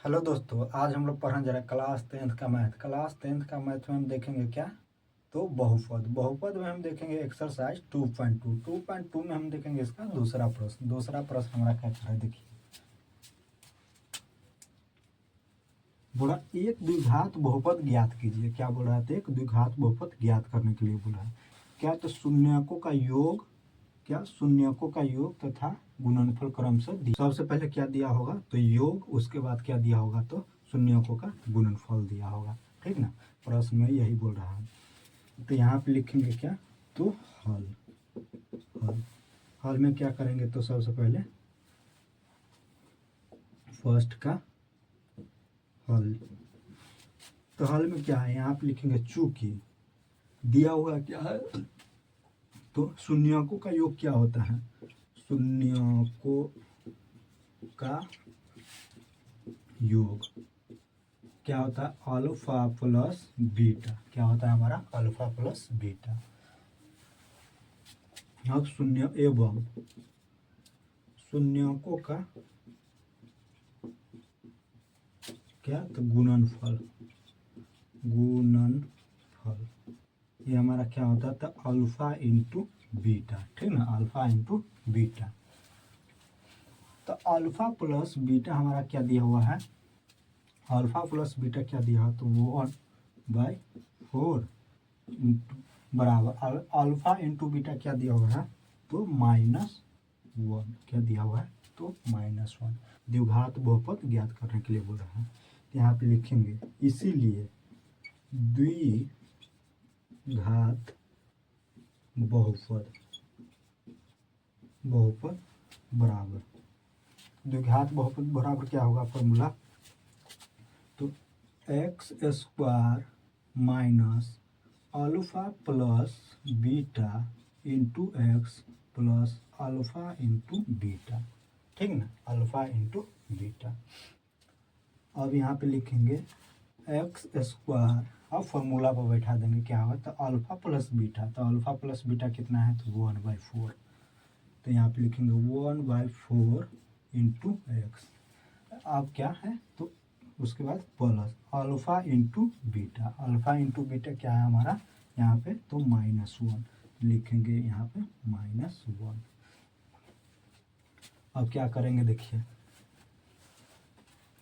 Hello दोस्तों, आज हम लोग पढ़ने जा रहे हैं क्लास टेंथ का मैथ में हम देखेंगे क्या। तो बहुपद बहुपद में हम देखेंगे एक्सरसाइज 2.2 में हम देखेंगे इसका दूसरा प्रश्न हमारा क्या कर रहा है। देखिए, बोला एक द्विघात बहुपद ज्ञात कीजिए। क्या बोल रहा था? एक द्विघात बहुपद ज्ञात करने के लिए बोला है। क्या? तो शून्यकों का योग तथा गुणनफल क्रम से सबसे पहले क्या दिया होगा? तो योग, उसके बाद क्या दिया होगा? तो शून्यकों का गुणनफल दिया होगा। ठीक ना, प्रश्न में यही बोल रहा है। तो यहाँ पे लिखेंगे क्या? तो हल हल हल में क्या करेंगे? तो सबसे पहले फर्स्ट का हल। तो हल में क्या है? यहाँ पे लिखेंगे चूंकि दिया हुआ क्या है? तो शून्यकों का योग क्या होता है? शून्यकों का योग क्या होता है? Alpha plus beta. क्या होता है हमारा? Alpha plus beta. अब शून्य एवं शून्यकों का क्या? तो गुणनफल ये हमारा क्या होता है? तो अल्फा इंटू बीटा। ठीक ना, अल्फा इंटू बीटा। तो अल्फा प्लस बीटा हमारा क्या दिया हुआ है? अल्फा प्लस बीटा क्या दिया है? तो 1/4 बराबर अल्फा इंटू बीटा क्या दिया हुआ है? तो -1। क्या दिया हुआ है? तो -1। द्विघात बहुपद ज्ञात करने के लिए बोल रहा है। यहाँ पे लिखेंगे इसीलिए द्विघात बहुपद बराबर द्विघात बहुपद बराबर क्या होगा? फॉर्मूला तो x² minus alpha plus beta into x plus alpha into beta. ठीक ना, अल्फा इंटू बीटा। अब यहाँ पे लिखेंगे x²। अब फॉर्मूला पर बैठा देंगे, क्या होगा? तो अल्फा प्लस बीटा। तो अल्फा प्लस बीटा कितना है? तो 1/4। तो यहाँ पे लिखेंगे 1/4 इंटू एक्स। अब क्या है? तो उसके बाद plus alpha into beta. Alpha into beta क्या है हमारा यहाँ पे? तो -1 लिखेंगे यहाँ पे -1। अब क्या करेंगे? देखिए,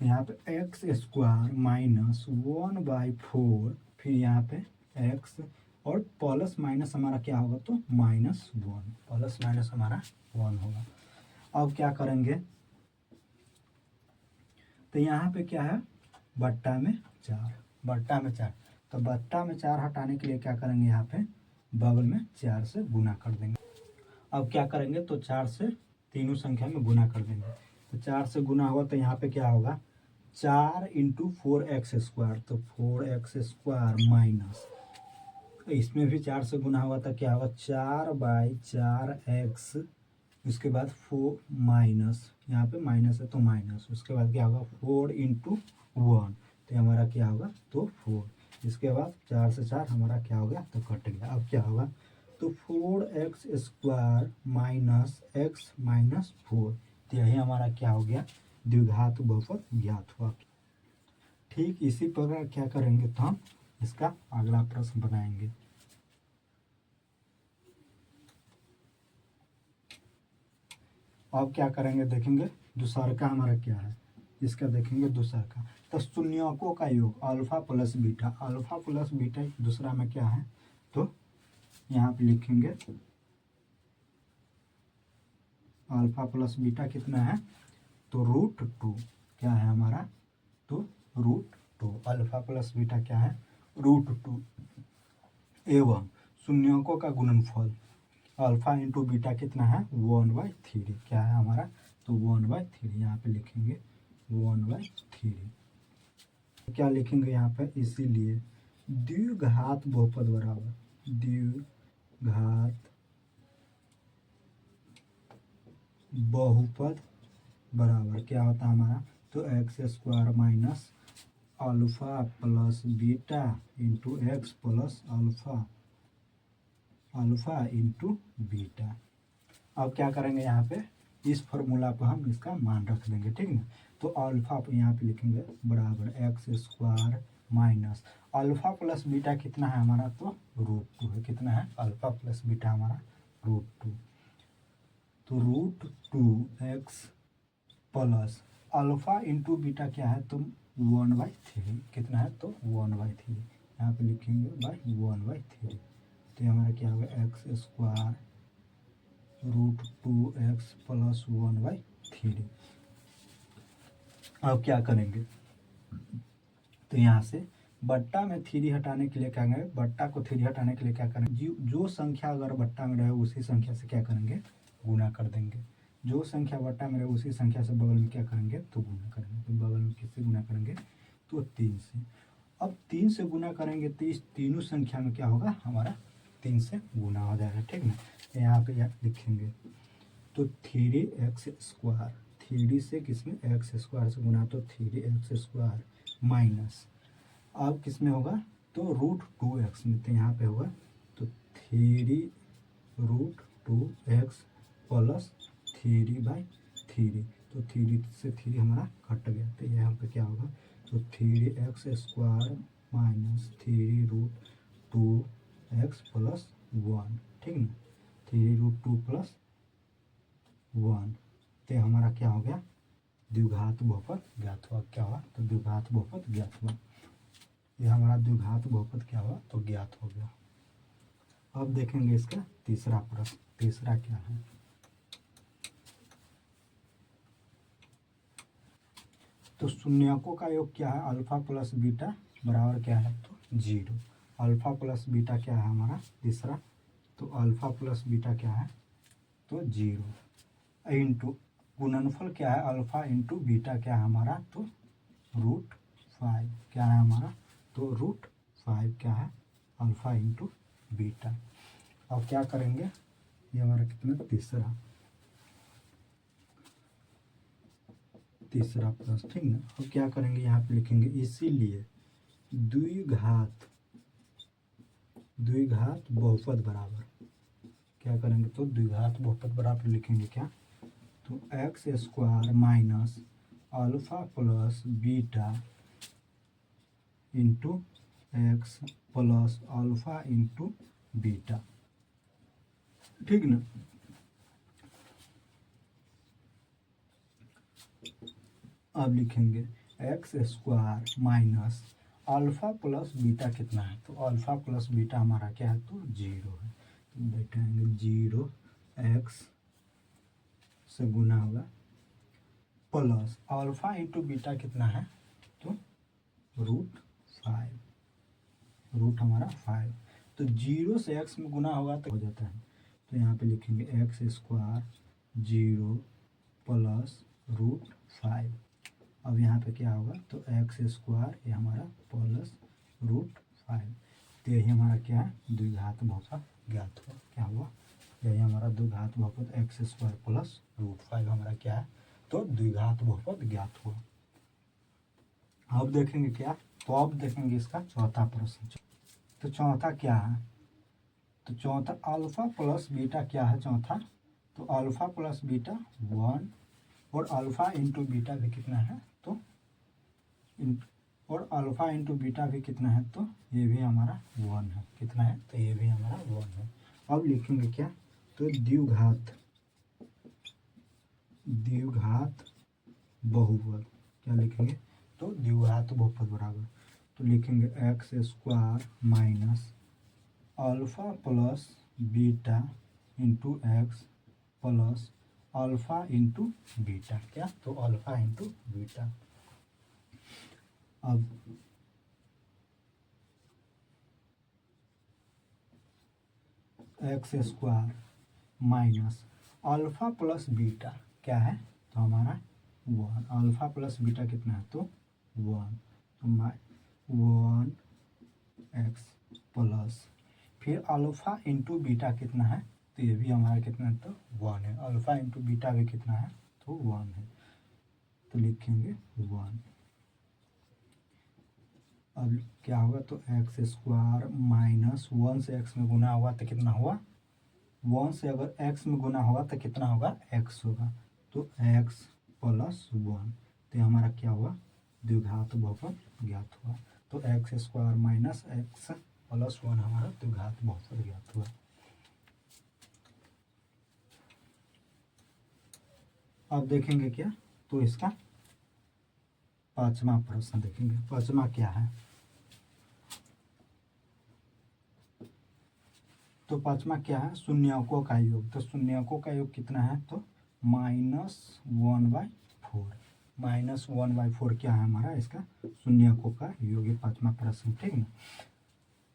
यहाँ पे x² माइनस 1/4, फिर यहाँ पे x और प्लस माइनस हमारा क्या होगा? तो -1। प्लस माइनस हमारा 1 होगा। अब क्या करेंगे? तो यहाँ पे क्या है? बट्टा में 4। तो बट्टा में 4 हटाने के लिए क्या करेंगे? यहाँ पे बगल में 4 से गुना कर देंगे। अब क्या करेंगे? तो 4 से तीनों संख्या में गुना कर देंगे। तो 4 से गुना होगा तो यहाँ पे क्या होगा? 4 इंटू 4x²। तो 4x² माइनस, इसमें भी 4 से गुना होगा तो क्या होगा? 4/4x। उसके बाद 4 माइनस, यहाँ पे माइनस है तो माइनस, उसके बाद क्या होगा? 4 इंटू 1। तो हमारा क्या होगा? तो 4। इसके बाद 4 से 4 हमारा क्या हो गया? तो कट गया। अब क्या होगा? तो 4x² माइनस x माइनस 4। तो यही हमारा क्या हो गया? द्विघात बहुपद ज्ञात हुआ। ठीक इसी प्रकार क्या करेंगे? तो हम इसका अगला प्रश्न बनाएंगे। अब क्या करेंगे? देखेंगे दूसरा का हमारा क्या है। इसका देखेंगे दूसरा का। तो शून्यकों का योग alpha plus beta. Alpha plus beta दूसरा में क्या है? तो यहाँ पे लिखेंगे अल्फा प्लस बीटा कितना है? तो √2। क्या है हमारा? तो √2। अल्फा प्लस बीटा क्या है? √2 एवं शून्यकों का गुणनफल अल्फा इंटू बीटा कितना है? 1/3। क्या है हमारा? तो 1/3। यहाँ पे लिखेंगे 1/3। क्या लिखेंगे यहाँ पे? इसीलिए द्विघात बहुपद बराबर द्विघात बहुपद बराबर क्या होता है हमारा? तो x² minus alpha plus beta into x plus alpha into beta. अब क्या करेंगे? यहाँ पे इस फॉर्मूला पर हम इसका मान रख देंगे। ठीक ना, तो अल्फा यहाँ पे लिखेंगे बराबर x square minus alpha plus beta कितना है हमारा, तो √2 है। कितना है, अल्फा प्लस बीटा हमारा √2। तो √2x plus alpha into beta क्या है, तो 1/3। कितना है, तो 1/3। यहाँ पे लिखेंगे बाई 1/3। तो हमारा क्या होगा, एक्स स्क्वायर √2x प्लस 1/3। अब क्या करेंगे, तो यहाँ से बट्टा में 3 हटाने के लिए क्या करेंगे, बट्टा को 3 हटाने के लिए क्या करेंगे, जो संख्या अगर बट्टा में रहे उसी संख्या से क्या करेंगे, गुना कर देंगे। जो संख्या बट्टा में रहे उसी संख्या से बगल में क्या करेंगे, तो गुना करेंगे। तो बगल में किससे गुना करेंगे, तो 3 से। अब 3 से गुना करेंगे तो इस तीनों संख्या में क्या होगा, हमारा 3 से गुना हो जाएगा। ठीक ना, यहाँ पे लिखेंगे तो 3x स्क्वायर, 3 से किसमें, एक्स स्क्वायर से गुना, तो 3x स्क्वायर माइनस अब किस में होगा, तो √2x में। तो यहाँ पे होगा तो 3√2x प्लस 3/3। तो 3 से 3 हमारा कट गया। तो यहाँ पे क्या होगा, तो 3x square minus 3√2x plus 1। ठीक ना, 3√2 प्लस 1। तो हमारा क्या हो गया, द्विघात बहुपद ज्ञात हुआ। क्या हुआ, तो द्विघात बहुपद ज्ञात हुआ। यह हमारा द्विघात बहुपद क्या हुआ, तो ज्ञात हो गया। अब देखेंगे इसका तीसरा प्रश्न। तीसरा क्या है, तो शून्यकों का योग क्या है, अल्फा प्लस बीटा बराबर क्या है, तो 0। अल्फा प्लस बीटा क्या है हमारा तीसरा, तो अल्फा प्लस बीटा क्या है, तो 0 इंटू गुणनफल क्या है, अल्फा इंटू बीटा क्या है हमारा, तो √5 क्या है हमारा, तो √5 क्या है, अल्फा इंटू बीटा। अब क्या करेंगे, ये हमारा कितना, तीसरा प्रश्न। ठीक ना, अब क्या करेंगे, यहाँ पे लिखेंगे इसीलिए द्विघात बहुपद बराबर क्या करेंगे, तो द्विघात बहुपद बराबर लिखेंगे क्या, तो x square minus alpha plus beta into x plus alpha into beta. ठीक ना, अब लिखेंगे x square minus alpha plus beta कितना है, तो अल्फा प्लस बीटा हमारा क्या है, तो 0 है। तो बैठाएंगे 0x से गुना होगा प्लस अल्फा इंटू बीटा कितना है, तो √5। रूट हमारा 5। तो 0 से x में गुना होगा तो हो जाता है। तो यहाँ पे लिखेंगे एक्स स्क्वायर 0 प्लस √5। अब यहाँ पे क्या होगा, तो एक्स स्क्वायर ये हमारा प्लस √5। तो यही हमारा क्या है, द्विघात बहुपद ज्ञात हुआ। क्या हुआ, यही हमारा द्विघात बहुपद एक्स स्क्वायर प्लस √5 हमारा क्या है, तो द्विघात बहुपद ज्ञात हुआ। अब देखेंगे क्या, तो अब देखेंगे इसका चौथा प्रश्न। तो चौथा क्या है, तो चौथा अल्फा प्लस बीटा क्या है चौथा, तो अल्फा प्लस बीटा 1 और अल्फा इंटू बीटा भी कितना है, तो और अल्फा इंटू बीटा भी कितना है, तो ये भी हमारा 1 है। कितना है, तो ये भी हमारा 1 है। अब लिखेंगे क्या, तो द्विघात बहुपद क्या लिखेंगे, तो द्विघात बहुपद बराबर तो लिखेंगे x square minus alpha plus beta into x plus alpha into beta. क्या, तो अल्फा इंटू बीटा। अब x square minus alpha plus beta क्या है, तो हमारा 1। अल्फा प्लस बीटा कितना है, तो 1। तो 1x प्लस फिर अल्फा इंटू बीटा कितना है, तो ये भी हमारा कितना है, तो 1 है। अल्फा इंटू बीटा भी कितना है, तो 1 है। तो लिखेंगे 1। अब क्या होगा, तो एक्स स्क्वायर माइनस 1 से एक्स में गुना हुआ तो कितना हुआ, 1 से अगर एक्स में गुना होगा तो कितना होगा, एक्स होगा। तो एक्स प्लस 1 तो ये हमारा क्या हुआ, द्विघात बहुपद ज्ञात हुआ। तो x square minus x plus 1 हमारा द्विघात बहुपद ज्ञात हुआ। अब देखेंगे क्या, तो इसका पांचवा प्रश्न देखेंगे। पांचवा क्या है, तो पांचवा क्या है, शून्यकों का योग। तो शून्यकों का योग कितना है, तो -1/4। -1/4 क्या है हमारा, इसका शून्यकों का योग। ये पांचवा प्रश्न, ठीक है।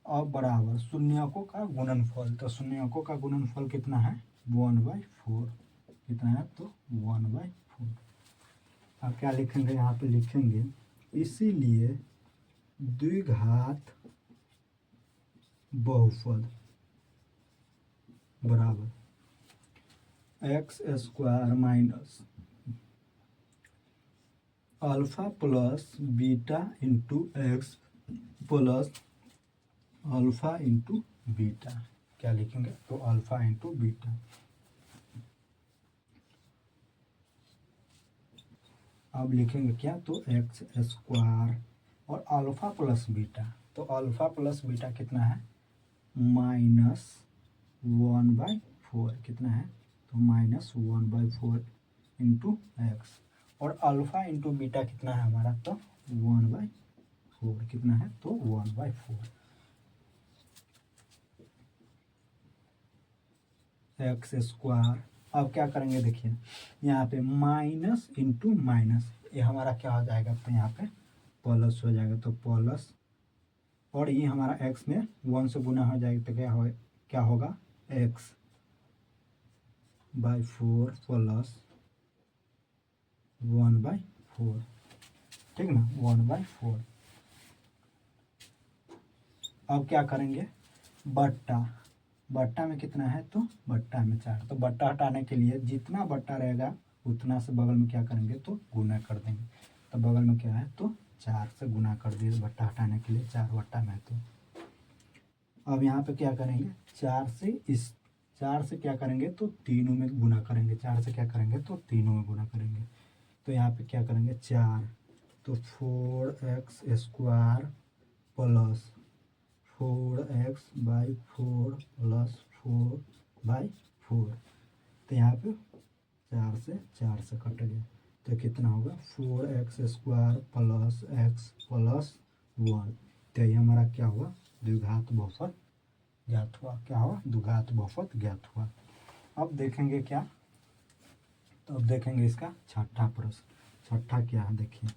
अब बराबर शून्यकों का गुणनफल। तो शून्यकों का गुणनफल कितना है, 1/4 कितना है, तो 1/4। अब क्या लिखेंगे, यहाँ पे लिखेंगे इसीलिए द्विघात बहुपद बराबर x square minus alpha plus beta into x plus alpha into beta. क्या लिखेंगे, तो अल्फा इंटू बीटा। अब लिखेंगे क्या, तो एक्स स्क्वायर और अल्फा प्लस बीटा। तो अल्फा प्लस बीटा कितना है, -1/4 कितना है, तो -1/4 इंटू एक्स। और अल्फा इंटू बीटा कितना है हमारा, तो 1/4 कितना है, तो 1/4 एक्स स्क्वायर। अब क्या करेंगे, देखिए यहाँ पे माइनस इंटू माइनस, ये हमारा क्या हो जाएगा, तो यहाँ पे प्लस हो जाएगा। तो प्लस, और ये हमारा एक्स में 1 से गुना हो जाएगा, तो क्या होगा x/4 प्लस 1/4, ठीक ना, 1/4। अब क्या करेंगे, बट्टा। बट्टा में कितना है, तो बट्टा में 4। तो बट्टा हटाने के लिए जितना बट्टा रहेगा उतना से बगल में क्या करेंगे, तो गुना कर देंगे। तो बगल में क्या है, तो 4 से गुना कर दिए बट्टा हटाने के लिए, 4 बट्टा में। तो अब यहाँ पे क्या करेंगे, 4 से क्या करेंगे, तो तीनों में गुना करेंगे। 4 से क्या करेंगे, तो तीनों में गुना करेंगे। तो यहाँ पे क्या करेंगे, 4, तो 4x square plus 4x/4 plus 4/4। तो यहाँ पे 4 से 4 से कट गया, तो कितना होगा, 4x square plus x plus 1। तो ये हमारा क्या हुआ, द्विघात बहुपद ज्ञात हुआ। क्या हुआ, द्विघात बहुपद ज्ञात हुआ। अब देखेंगे क्या, तो अब देखेंगे इसका छठा प्रश्न। छठा क्या है, देखिए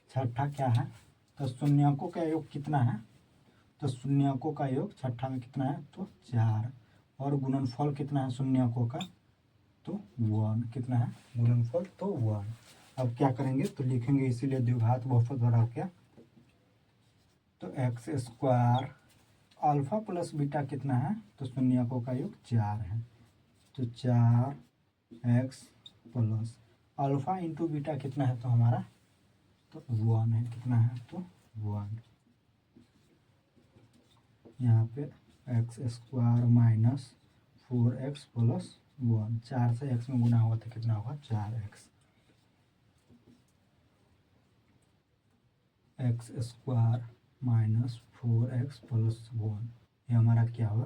छठा क्या है, तो शून्यकों का योग कितना है, तो शून्यकों का योग छठा में कितना है, तो 4। और गुणनफल कितना है शून्यकों का, तो 1 कितना है, गुणनफल तो 1। अब क्या करेंगे, तो लिखेंगे इसीलिए द्विघात बहुपद बराबर क्या, तो x square alpha plus beta कितना है, तो शून्यकों का योग 4 है। तो 4x plus alpha into beta कितना है, तो हमारा तो 1 है, कितना है, तो 1। यहाँ पे x square minus 4x plus 1। 4 से x में गुना हुआ तो कितना होगा, 4x। X square minus 4x plus 1, ये हमारा क्या हुआ,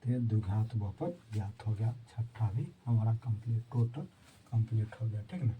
तो द्विघात बहुपद ज्ञात हो गया। छठा भी हमारा कंप्लीट, टोटल कंप्लीट हो गया, ठीक ना।